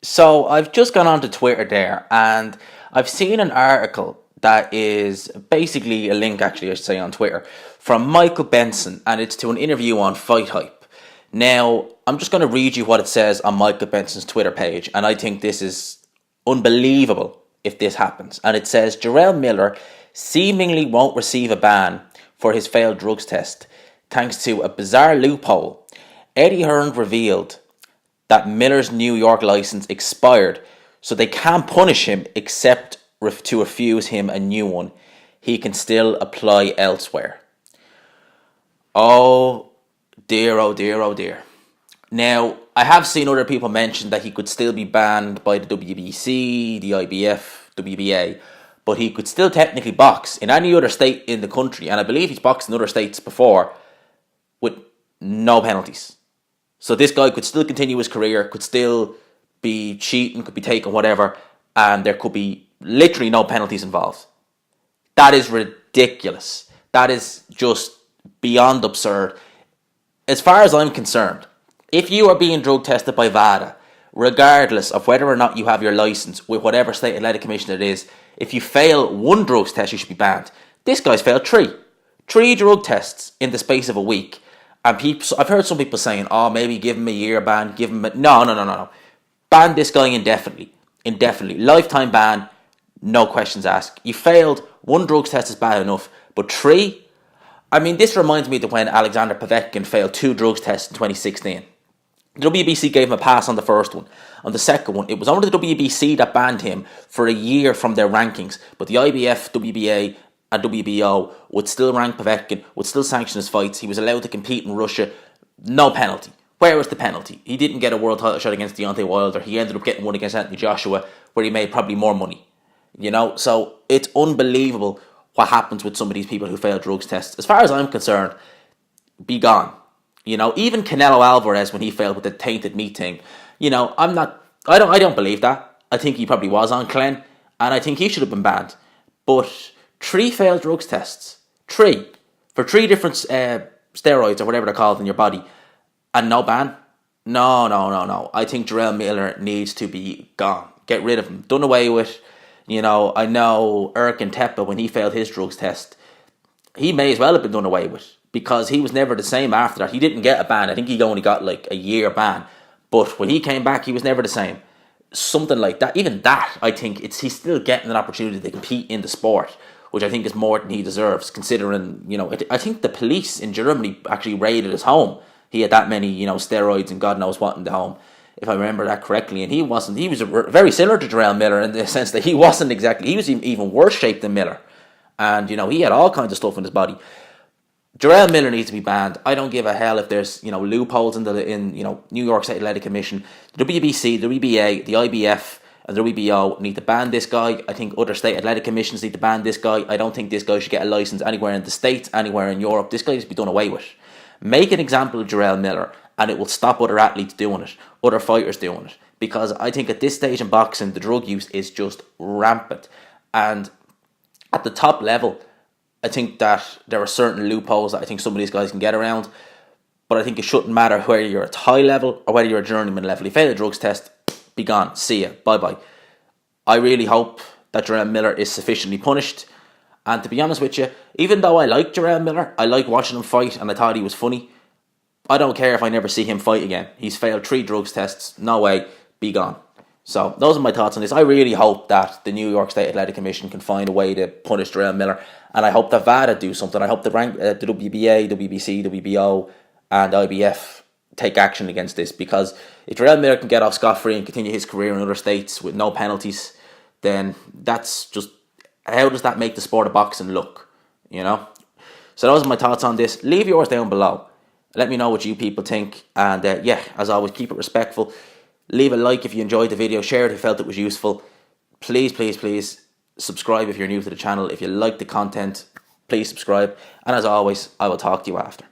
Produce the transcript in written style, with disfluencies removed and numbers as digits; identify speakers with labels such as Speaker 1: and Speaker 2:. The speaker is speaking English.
Speaker 1: So I've just gone onto Twitter there, and I've seen an article that is basically a link, actually, I should say, on Twitter from Michael Benson, and it's to an interview on Fight Hype. Now, I'm just going to read you what it says on Michael Benson's Twitter page, and I think this is unbelievable if this happens. And it says Jarrell Miller seemingly won't receive a ban for his failed drugs test, thanks to a bizarre loophole. Eddie Hearn revealed that Miller's New York license expired, so they can't punish him except to refuse him a new one. He can still apply elsewhere. Oh dear, oh dear, oh dear. Now, I have seen other people mention that he could still be banned by the WBC, the IBF, WBA, but he could still technically box in any other state in the country, and I believe he's boxed in other states before, with no penalties. So this guy could still continue his career, could still be cheating, could be taking whatever, and there could be literally no penalties involved. That is ridiculous. That is just beyond absurd. As far as I'm concerned, if you are being drug tested by VADA, regardless of whether or not you have your license with whatever state athletic commission it is, if you fail one drugs test, you should be banned. This guy's failed three. Three drug tests in the space of a week. And people, I've heard some people saying, oh, maybe give him a year ban, give him a... No, no, no, no, no. Ban this guy indefinitely. Indefinitely. Lifetime ban, no questions asked. You failed, one drugs test is bad enough, but three? I mean, this reminds me of when Alexander Povetkin failed two drugs tests in 2016. The WBC gave him a pass on the first one. On the second one, it was only the WBC that banned him for a year from their rankings. But the IBF, WBA, and WBO would still rank Povetkin, would still sanction his fights. He was allowed to compete in Russia. No penalty. Where was the penalty? He didn't get a world title shot against Deontay Wilder. He ended up getting one against Anthony Joshua, where he made probably more money. You know, so it's unbelievable what happens with some of these people who fail drugs tests. As far as I'm concerned, be gone. You know, even Canelo Alvarez, when he failed with the tainted meat thing, you know, I don't believe that. I think he probably was on clean, and I think he should have been banned. But three failed drugs tests, three, for three different steroids or whatever they're called in your body, and no ban? No, no, no, no. I think Jarrell Miller needs to be gone. Get rid of him. Done away with. You know, I know Erkin Tepa, when he failed his drugs test, he may as well have been done away with, because he was never the same after that. He didn't get a ban. I think he only got like a year ban. But when he came back, he was never the same. Something like that. Even that, I think he's still getting an opportunity to compete in the sport, which I think is more than he deserves, considering, you know, I think the police in Germany actually raided his home. He had that many, you know, steroids and God knows what in the home, if I remember that correctly. And he was very similar to Jarrell Miller in the sense that he was even worse shape than Miller. And, you know, he had all kinds of stuff in his body. Jarrell Miller needs to be banned. I don't give a hell if there's, you know, loopholes in New York State Athletic Commission. The WBC, the WBA, the IBF, and the WBO need to ban this guy. I think other state athletic commissions need to ban this guy. I don't think this guy should get a license anywhere in the States, anywhere in Europe. This guy needs to be done away with. Make an example of Jarrell Miller, and it will stop other athletes doing it, other fighters doing it. Because I think at this stage in boxing, the drug use is just rampant. And at the top level, I think that there are certain loopholes that I think some of these guys can get around. But I think it shouldn't matter whether you're at high level or whether you're a journeyman level. If you fail a drugs test, be gone. See ya. Bye-bye. I really hope that Jarrell Miller is sufficiently punished. And to be honest with you, even though I like Jarrell Miller, I like watching him fight and I thought he was funny, I don't care if I never see him fight again. He's failed 3 drugs tests. No way. Be gone. So those are my thoughts on this. I really hope that the New York State Athletic Commission can find a way to punish Jarrell Miller, and I hope that VADA do something. I hope the WBA, WBC, WBO, and IBF take action against this, because if Jarrell Miller can get off scot-free and continue his career in other states with no penalties, then that's just, how does that make the sport of boxing look? You know. So those are my thoughts on this. Leave yours down below. Let me know what you people think, and yeah, as always, keep it respectful. Leave a like if you enjoyed the video, share it if you felt it was useful. Please, please, please subscribe if you're new to the channel. If you like the content, please subscribe. And as always, I will talk to you after.